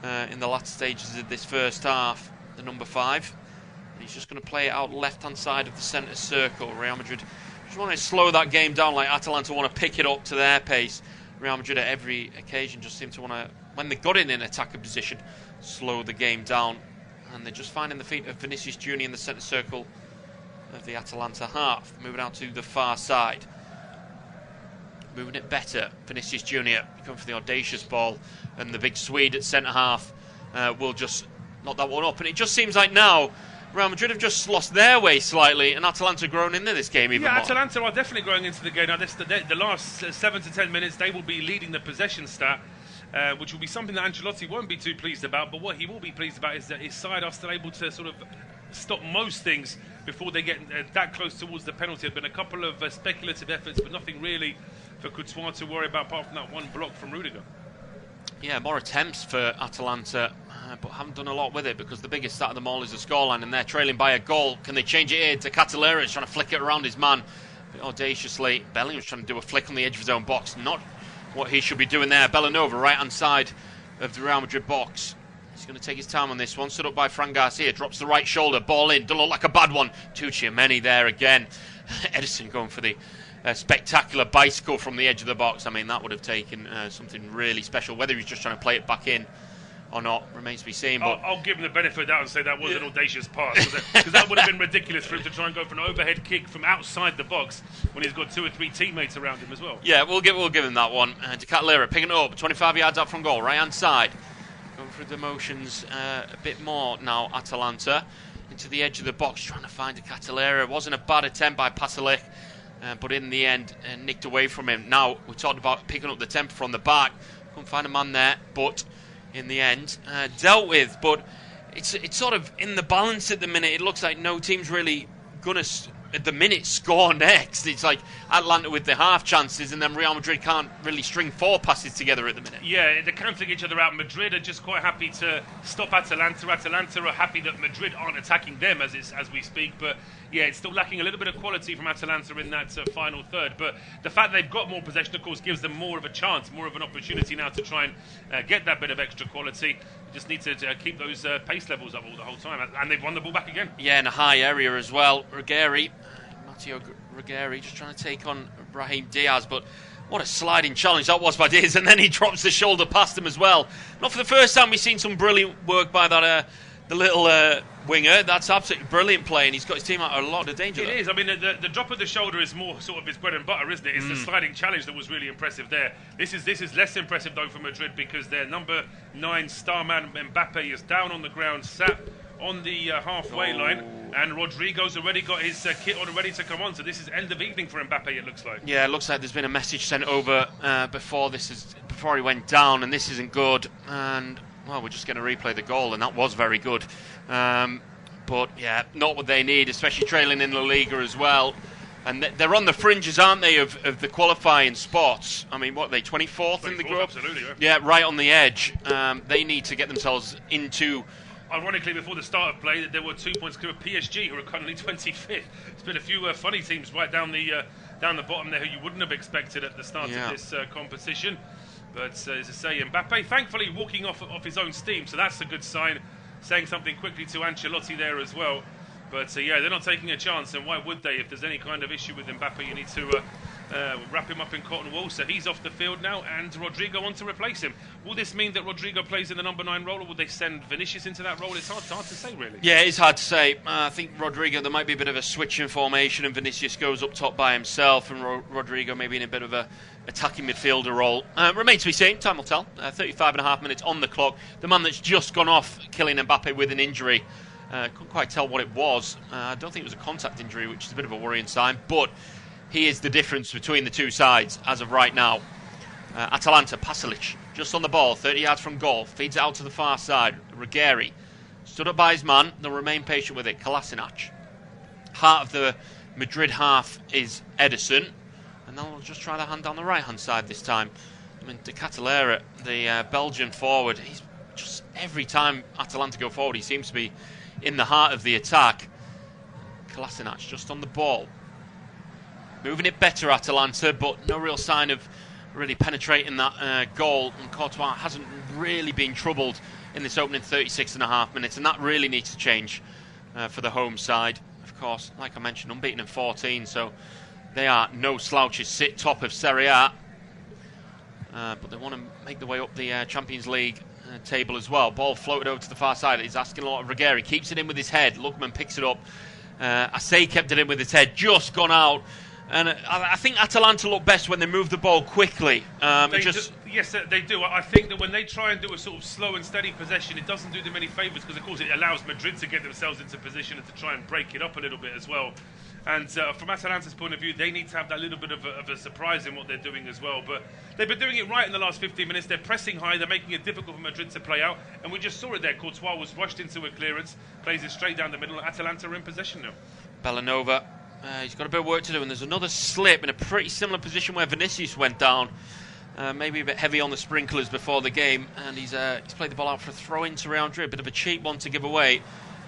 Speaker 2: in the latter stages of this first half, the number 5. He's just going to play it out left-hand side of the centre circle. Real Madrid just want to slow that game down like Atalanta want to pick it up to their pace. Real Madrid at every occasion just seem to want to, when they got in an attacking position, slow the game down. And they're just finding the feet of Vinicius Junior in the centre circle of the Atalanta half. Moving out to the far side. Moving it better. Vinicius Junior going for the audacious ball, and the big Swede at centre half will just knock that one up. And it just seems like now Real Madrid have just lost their way slightly, and Atalanta grown into this game even more.
Speaker 1: Yeah, Atalanta are definitely growing into the game. Now, the last 7 to 10 minutes, they will be leading the possession stat, which will be something that Ancelotti won't be too pleased about. But what he will be pleased about is that his side are still able to sort of stop most things before they get that close towards the penalty. There have been a couple of speculative efforts, but nothing really for Courtois to worry about apart from that one block from Rudiger.
Speaker 2: Yeah, more attempts for Atalanta, but haven't done a lot with it because the biggest stat of them all is the scoreline, and they're trailing by a goal. Can they change it here to Catalera? He's trying to flick it around his man a bit audaciously. Bellingham's trying to do a flick on the edge of his own box. Not what he should be doing there. Bellanova, right-hand side of the Real Madrid box. He's going to take his time on this one. Stood up by Fran Garcia. Drops the right shoulder. Ball in. Doesn't look like a bad one. Tucci there again. Edison going for the spectacular bicycle from the edge of the box. I mean, that would have taken something really special. Whether he's just trying to play it back in or not remains to be seen. But
Speaker 1: I'll give him the benefit of that and say that was an audacious pass, because that would have been ridiculous for him to try and go for an overhead kick from outside the box when he's got 2 or 3 teammates around him as well.
Speaker 2: Yeah, we'll give him that one. To Catalera, picking it up, 25 yards out from goal, right-hand side. Going through the motions a bit more now, Atalanta. Into the edge of the box, trying to find a Catalera. It wasn't a bad attempt by Pasalic, but in the end, nicked away from him. Now, we talked about picking up the tempo from the back. Couldn't find a man there, but in the end, dealt with. But it's sort of in the balance at the minute. It looks like no team's really going to, at the minute, score next. It's like Atalanta with the half chances, and then Real Madrid can't really string 4 passes together at the minute.
Speaker 1: Yeah, they're cancelling each other out. Madrid are just quite happy to stop Atalanta. Atalanta are happy that Madrid aren't attacking them as we speak. But yeah, it's still lacking a little bit of quality from Atalanta in that final third. But the fact they've got more possession, of course, gives them more of a chance, more of an opportunity now to try and get that bit of extra quality. You just need to keep those pace levels up all the whole time. And they've won the ball back again.
Speaker 2: Yeah, in a high area as well. Matteo Ruggeri just trying to take on Brahim Diaz, but what a sliding challenge that was by Diaz, and then he drops the shoulder past him as well. Not for the first time we've seen some brilliant work by that the little winger. That's absolutely brilliant play, and he's got his team out of a lot of danger.
Speaker 1: It is. I mean, the drop of the shoulder is more sort of his bread and butter, isn't it? It's the sliding challenge that was really impressive there. This is less impressive, though, for Madrid, because their number 9 star man, Mbappe, is down on the ground, sat on the halfway line. And Rodrigo's already got his kit on ready to come on. So this is end of evening for Mbappe, it looks like.
Speaker 2: Yeah, it looks like there's been a message sent over before he went down, and this isn't good. And, well, we're just going to replay the goal, and that was very good. But, yeah, not what they need, especially trailing in La Liga as well. And they're on the fringes, aren't they, of the qualifying spots? I mean, what are they, 24th in the group?
Speaker 1: Absolutely,
Speaker 2: yeah, right on the edge. They need to get themselves into...
Speaker 1: Ironically, before the start of play, there were 2 points clear of PSG, who are currently 25th. There's been a few funny teams right down the bottom there who you wouldn't have expected at the start of this competition. But as I say, Mbappe, thankfully, walking off his own steam, so that's a good sign. Saying something quickly to Ancelotti there as well. But yeah, they're not taking a chance, and why would they? If there's any kind of issue with Mbappe, you need to wrap him up in cotton wool. So he's off the field now, and Rodrigo on to replace him. Will this mean that Rodrigo plays in the number 9 role, or will they send Vinicius into that role? It's hard to say, really.
Speaker 2: Yeah, it's hard to say. I think Rodrigo, there might be a bit of a switch in formation, and Vinicius goes up top by himself, and Rodrigo maybe in a bit of a attacking midfielder role. Remains to be seen. Time will tell. 35.5 minutes on the clock. The man that's just gone off, Kylian Mbappe, with an injury. Couldn't quite tell what it was. I don't think it was a contact injury, which is a bit of a worrying sign, but he is the difference between the two sides as of right now. Atalanta, Pasalic, just on the ball, 30 yards from goal, feeds it out to the far side. Ruggeri stood up by his man, they'll remain patient with it. Kolasinac. Heart of the Madrid half is Ederson, and they'll just try their hand down the right-hand side this time. I mean, De Catalera, the Belgian forward, he's just every time Atalanta go forward, he seems to be in the heart of the attack. Kolasinac just on the ball. Moving it better, Atalanta, but no real sign of really penetrating that goal. And Courtois hasn't really been troubled in this opening 36.5 minutes, and that really needs to change for the home side. Of course, like I mentioned, unbeaten in 14, so they are no slouches, sit top of Serie A. But they want to make their way up the Champions League table as well. Ball floated over to the far side. He's asking a lot of Ruggeri. Keeps it in with his head. Lookman picks it up. Asay kept it in with his head. Just gone out. And I think Atalanta look best when they move the ball quickly.
Speaker 1: Yes, they do. I think that when they try and do a sort of slow and steady possession, it doesn't do them any favours, because, of course, it allows Madrid to get themselves into position and to try and break it up a little bit as well. And from Atalanta's point of view, they need to have that little bit of a surprise in what they're doing as well. But they've been doing it right in the last 15 minutes. They're pressing high. They're making it difficult for Madrid to play out. And we just saw it there. Courtois was rushed into a clearance, plays it straight down the middle. Atalanta are in possession now.
Speaker 2: Bellanova, he's got a bit of work to do. And there's another slip in a pretty similar position where Vinicius went down. Maybe a bit heavy on the sprinklers before the game. And he's played the ball out for a throw-in to Real Madrid. A bit of a cheap one to give away.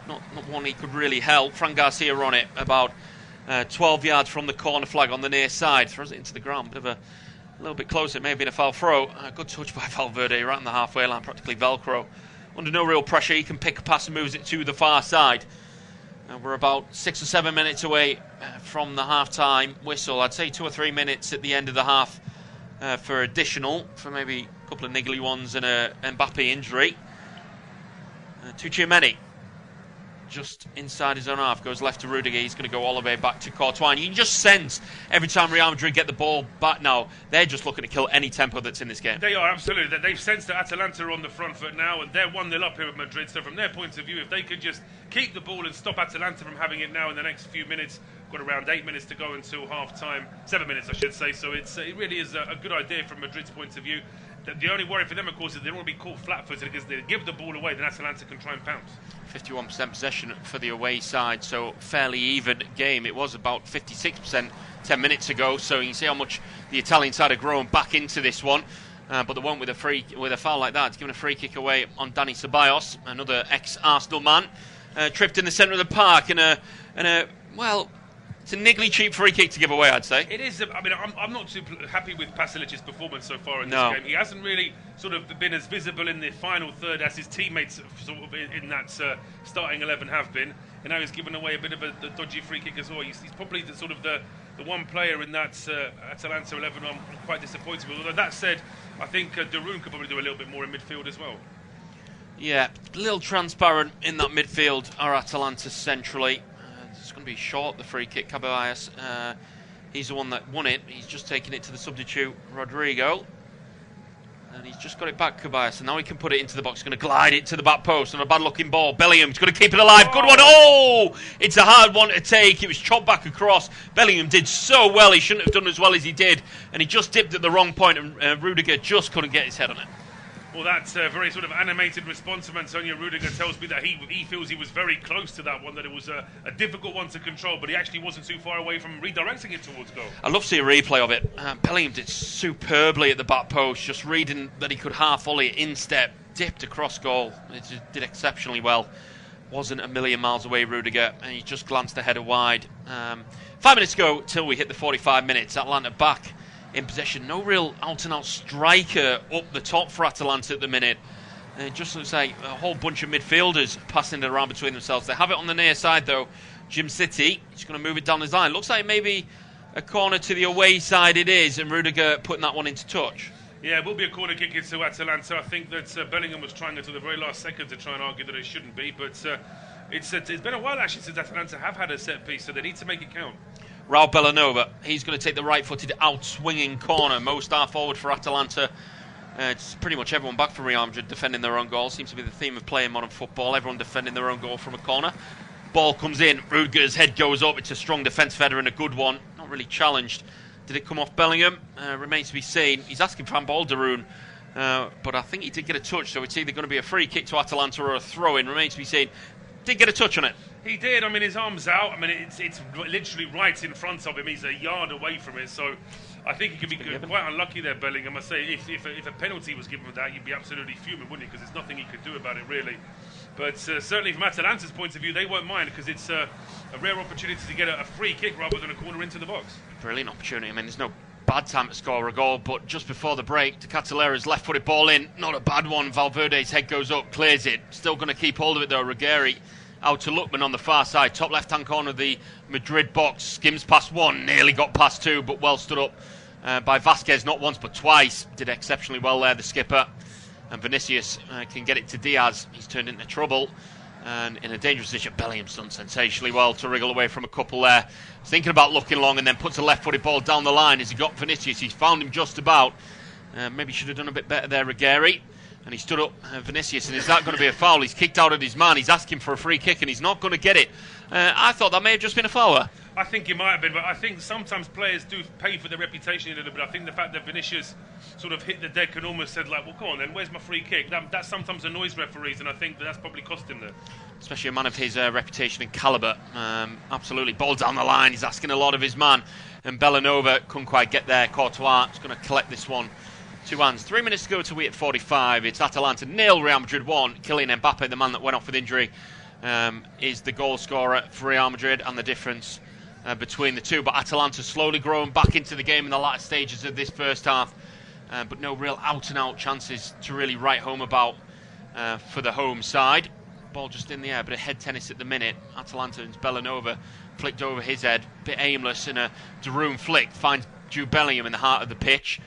Speaker 2: Not one he could really help. Fran Garcia on it about 12 yards from the corner flag on the near side. Throws it into the ground. A little bit closer. It may have been a foul throw. Good touch by Valverde right on the halfway line. Practically Velcro. Under no real pressure. He can pick a pass and moves it to the far side. We're about 6 or 7 minutes away from the half-time whistle. I'd say 2 or 3 minutes at the end of the half for additional. For maybe a couple of niggly ones and a Mbappe injury. Tchouaméni. Just inside his own half, goes left to Rudiger. He's going to go all the way back to Courtois. And you can just sense every time Real Madrid get the ball back now, they're just looking to kill any tempo that's in this game.
Speaker 1: They are, absolutely. They've sensed that Atalanta are on the front foot now, and they're 1-0 up here with Madrid. So from their point of view, if they could just keep the ball and stop Atalanta from having it now in the next few minutes, got around 8 minutes to go until half-time. 7 minutes, I should say. So it really is a good idea from Madrid's point of view. The only worry for them, of course, is they don't want to be caught flat-footed, because they give the ball away, then Atalanta can try and pounce. 51%
Speaker 2: possession for the away side, so fairly even game. It was about 56% 10 minutes ago, so you can see how much the Italian side have grown back into this one. But they won't with a foul like that. It's given a free kick away on Dani Ceballos, another ex-Arsenal man, tripped in the centre of the park, it's a niggly cheap free kick to give away, I'd say.
Speaker 1: It is. I mean, I'm not too happy with Pasilic's performance so far in this game. He hasn't really sort of been as visible in the final third as his teammates sort of in that starting 11 have been. And now he's given away a bit of a dodgy free kick as well. He's probably the one player in that Atalanta 11 I'm quite disappointed with. Although that said, I think Darun could probably do a little bit more in midfield as well.
Speaker 2: Yeah, a little transparent in that midfield are Atalanta centrally. It's going to be short, the free kick. Caballas, he's the one that won it. He's just taken it to the substitute, Rodrigo. And he's just got it back, Kobayas, and now he can put it into the box. He's going to glide it to the back post on a bad-looking ball. Bellingham's going to keep it alive. Good one. Oh! It's a hard one to take. It was chopped back across. Bellingham did so well. He shouldn't have done as well as he did. And he just dipped at the wrong point, and Rudiger just couldn't get his head on it.
Speaker 1: Well, that very sort of animated response from Antonio Rudiger tells me that he feels he was very close to that one, that it was a difficult one to control, but he actually wasn't too far away from redirecting it towards goal.
Speaker 2: I love to see a replay of it. Bellingham did superbly at the back post, just reading that he could half volley it in step, dipped across goal. It just did exceptionally well. Wasn't a million miles away, Rudiger, and he just glanced the header wide. 5 minutes ago till we hit the 45 minutes. Atalanta back in possession. No real out-and-out striker up the top for Atalanta at the minute. It just looks like a whole bunch of midfielders passing it around between themselves. They have it on the near side though. Jim City, he's going to move it down his line. Looks like maybe a corner to the away side it is, and Rudiger putting that one into touch.
Speaker 1: Yeah, it will be a corner kick into Atalanta. I think that Bellingham was trying until the very last second to try and argue that it shouldn't be, but it's been a while actually since Atalanta have had a set piece, so they need to make it count.
Speaker 2: Raul Bellanova, he's going to take the right-footed out-swinging corner. Mo Star forward for Atalanta. It's pretty much everyone back for Real Madrid defending their own goal. Seems to be the theme of playing modern football. Everyone defending their own goal from a corner. Ball comes in. Rudiger's head goes up. It's a strong defence header and a good one. Not really challenged. Did it come off Bellingham? Remains to be seen. He's asking for handball, Darun. But I think he did get a touch, so it's either going to be a free kick to Atalanta or a throw-in. Remains to be seen. Did get a touch on it.
Speaker 1: He did. I mean, his arm's out. I mean, it's literally right in front of him. He's a yard away from it. So I think he could be quite unlucky there, Bellingham. I say if a penalty was given for that, you'd be absolutely fuming, wouldn't you? Because there's nothing he could do about it, really. But certainly from Atalanta's point of view, they won't mind because it's a rare opportunity to get a free kick rather than a corner into the box.
Speaker 2: Brilliant opportunity. I mean, there's no bad time to score a goal, but just before the break, De Catalera's left-footed ball in. Not a bad one. Valverde's head goes up, clears it. Still going to keep hold of it, though. Ruggeri out to Lookman on the far side, top left-hand corner of the Madrid box, skims past one, nearly got past two, but well stood up by Vasquez, not once but twice. Did exceptionally well there, the skipper. And Vinicius can get it to Diaz. He's turned into trouble, and in a dangerous position. Bellingham's done sensationally well to wriggle away from a couple there. He's thinking about looking long and then puts a left-footed ball down the line as he got Vinicius. He's found him just about. Maybe should have done a bit better there, Ruggeri. And he stood up, Vinicius, and is that going to be a foul? He's kicked out at his man. He's asking for a free kick, and he's not going to get it. I thought that may have just been a foul.
Speaker 1: I think it might have been, but I think sometimes players do pay for their reputation a little bit. I think the fact that Vinicius sort of hit the deck and almost said, like, well, come on then, where's my free kick? That sometimes annoys referees, and I think that's probably cost him there. Especially
Speaker 2: a man of his reputation and calibre. Absolutely. Ball down the line. He's asking a lot of his man. And Bellanova couldn't quite get there. Courtois is going to collect this one. Two hands. 3 minutes to go till we hit 45. It's Atalanta 0, Real Madrid 1. Kylian Mbappe, the man that went off with injury, is the goal scorer for Real Madrid, and the difference between the two. But Atalanta slowly growing back into the game in the latter stages of this first half, but no real out-and-out chances to really write home about for the home side. Ball just in the air, but a head tennis at the minute. Atalanta and Bellanova flicked over his head, bit aimless, and a Darun flick finds Jude Bellingham in the heart of the pitch.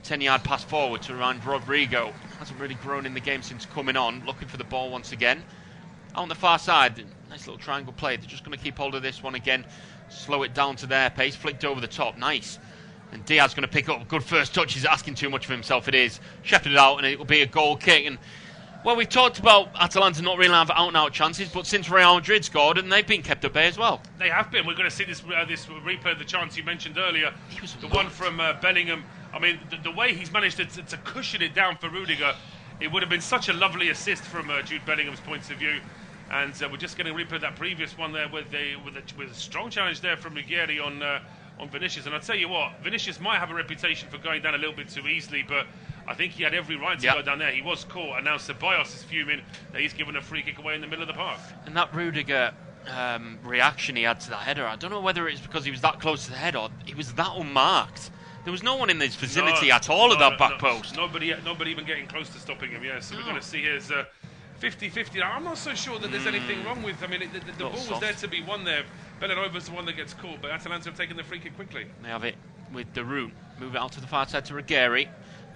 Speaker 2: 10-yard pass forward to around Rodrigo. Hasn't really grown in the game since coming on. Looking for the ball once again. Out on the far side, nice little triangle play. They're just going to keep hold of this one again. Slow it down to their pace. Flicked over the top. Nice. And Diaz going to pick up. Good first touch. He's asking too much of himself. It is. Shepherded out, and it will be a goal kick. And well, we've talked about Atalanta not really having out-and-out chances, but since Real Madrid scored, and they've been kept at bay as well.
Speaker 1: They have been. We're going to see this replay of the chance you mentioned earlier. The one from Bellingham. I mean, the way he's managed to cushion it down for Rudiger, it would have been such a lovely assist from Jude Bellingham's point of view. And we're just going to replay that previous one there with a strong challenge there from Ruggeri on Vinicius. And I'll tell you what, Vinicius might have a reputation for going down a little bit too easily, but I think he had every right to go down there. He was caught, and now Ceballos is fuming that he's given a free kick away in the middle of the park.
Speaker 2: And that Rudiger reaction he had to that header, I don't know whether it's because he was that close to the head or he was that unmarked. There was no one in this vicinity at all at that back post.
Speaker 1: Nobody even getting close to stopping him, yeah. So we're going to see here's 50-50. I'm not so sure that there's anything wrong with... I mean, the ball was there to be won there. Bellanova's the one that gets caught, but Atalanta have taken the free kick quickly.
Speaker 2: They have it with Darun. Move it out to the far side to Ruggeri.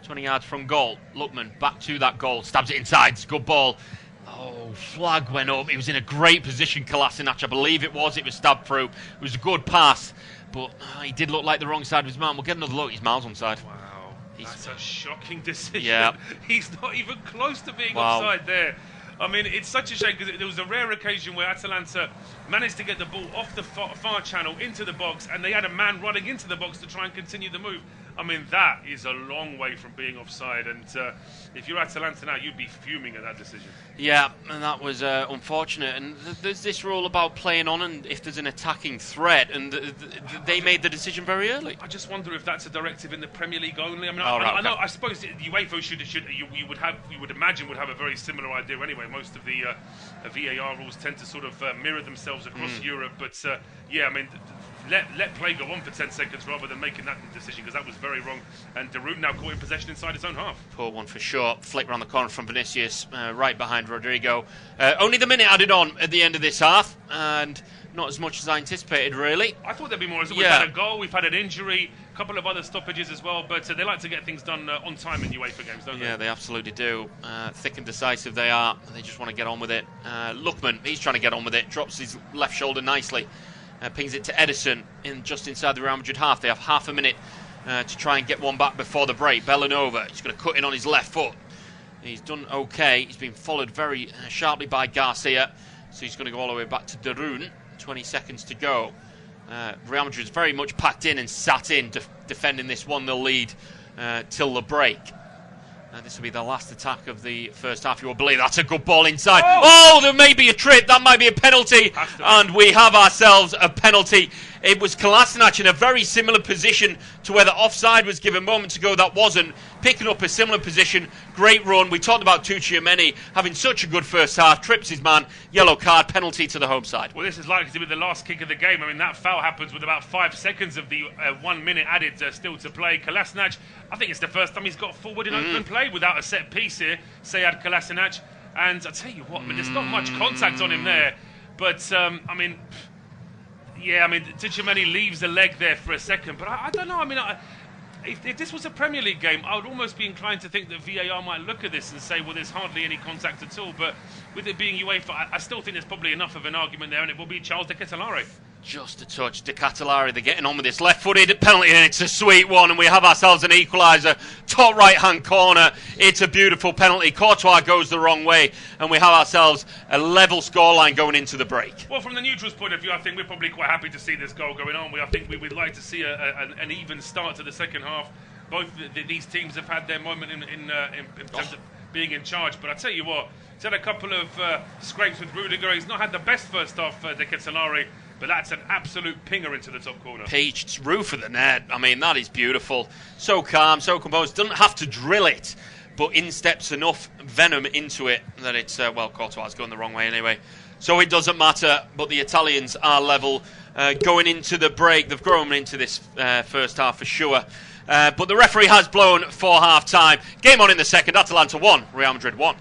Speaker 2: 20 yards from goal. Lookman back to that goal. Stabs it inside. It's a good ball. Oh, flag went up. He was in a great position, Kolasinac. I believe it was. It was stabbed through. It was a good pass. But he did look like the wrong side of his man. We'll get another look. He's miles onside.
Speaker 1: Wow. That's a shocking decision.
Speaker 2: Yeah.
Speaker 1: He's not even close to being
Speaker 2: Wow.
Speaker 1: offside there. I mean, it's such a shame because there was a rare occasion where Atalanta managed to get the ball off the far channel into the box, and they had a man running into the box to try and continue the move. I mean, that is a long way from being offside, and if you're Atalanta now, you'd be fuming at that decision.
Speaker 2: Yeah, and that was unfortunate. And there's this rule about playing on, and if there's an attacking threat, and they made the decision very early.
Speaker 1: I just wonder if that's a directive in the Premier League only. I mean, I suppose the UEFA you would imagine would have a very similar idea anyway. Most of the VAR rules tend to sort of mirror themselves across Europe, but yeah, I mean. Let play go on for 10 seconds rather than making that decision, because that was very wrong. And Darude now caught in possession inside his own half.
Speaker 2: Poor one for sure. Flick round the corner from Vinicius, right behind Rodrigo. Only the minute added on at the end of this half, and not as much as I anticipated, really.
Speaker 1: I thought there'd be more. We've had a goal, we've had an injury, a couple of other stoppages as well, but they like to get things done on time in UEFA games, don't they?
Speaker 2: Yeah, they absolutely do. Thick and decisive they are. They just want to get on with it. Lookman, he's trying to get on with it. Drops his left shoulder nicely. Pings it to Edison just inside the Real Madrid half. They have half a minute to try and get one back before the break. Bellanova, he's going to cut in on his left foot. He's done okay. He's been followed very sharply by Garcia. So he's going to go all the way back to Darun. 20 seconds to go. Real Madrid's very much packed in and sat in, defending this 1-0 lead till the break. This will be the last attack of the first half. You will believe that's a good ball inside. Oh, there may be a trip. That might be a penalty. And we have ourselves a penalty. It was Kolasinac in a very similar position to where the offside was given moments ago. That wasn't. Picking up a similar position. Great run. We talked about Tucciameni having such a good first half. Trips his man. Yellow card. Penalty to the home side.
Speaker 1: Well, this is likely to be the last kick of the game. I mean, that foul happens with about 5 seconds of the 1 minute added still to play. Kolasinac, I think it's the first time he's got forward in open play without a set piece here. Sead Kolasinac. And I tell you what, I mean, there's not much contact on him there. But, I mean... Yeah, I mean, Tucciameni leaves the leg there for a second, but I don't know. I mean, if this was a Premier League game, I would almost be inclined to think that VAR might look at this and say, well, there's hardly any contact at all. But with it being UEFA, I still think there's probably enough of an argument there, and it will be Charles de Ketelaere.
Speaker 2: Just a touch. De Ketelaere, they're getting on with this. Left-footed penalty, and it's a sweet one, and we have ourselves an equaliser. Top right-hand corner. It's a beautiful penalty. Courtois goes the wrong way, and we have ourselves a level scoreline going into the break.
Speaker 1: Well, from the neutrals' point of view, I think we're probably quite happy to see this goal going on. I think we would like to see an even start to the second half. Both these teams have had their moment in terms of being in charge, but I tell you what, he's had a couple of scrapes with Rudiger. He's not had the best first half, De Ketelaere. But that's an absolute pinger into the top corner.
Speaker 2: Peached roof of the net. I mean, that is beautiful. So calm, so composed. Doesn't have to drill it, but insteps enough venom into it that it's, well, Courtois is going the wrong way anyway. So it doesn't matter, but the Italians are level going into the break. They've grown into this first half for sure. But the referee has blown for half-time. Game on in the second. Atalanta 1, Real Madrid 1.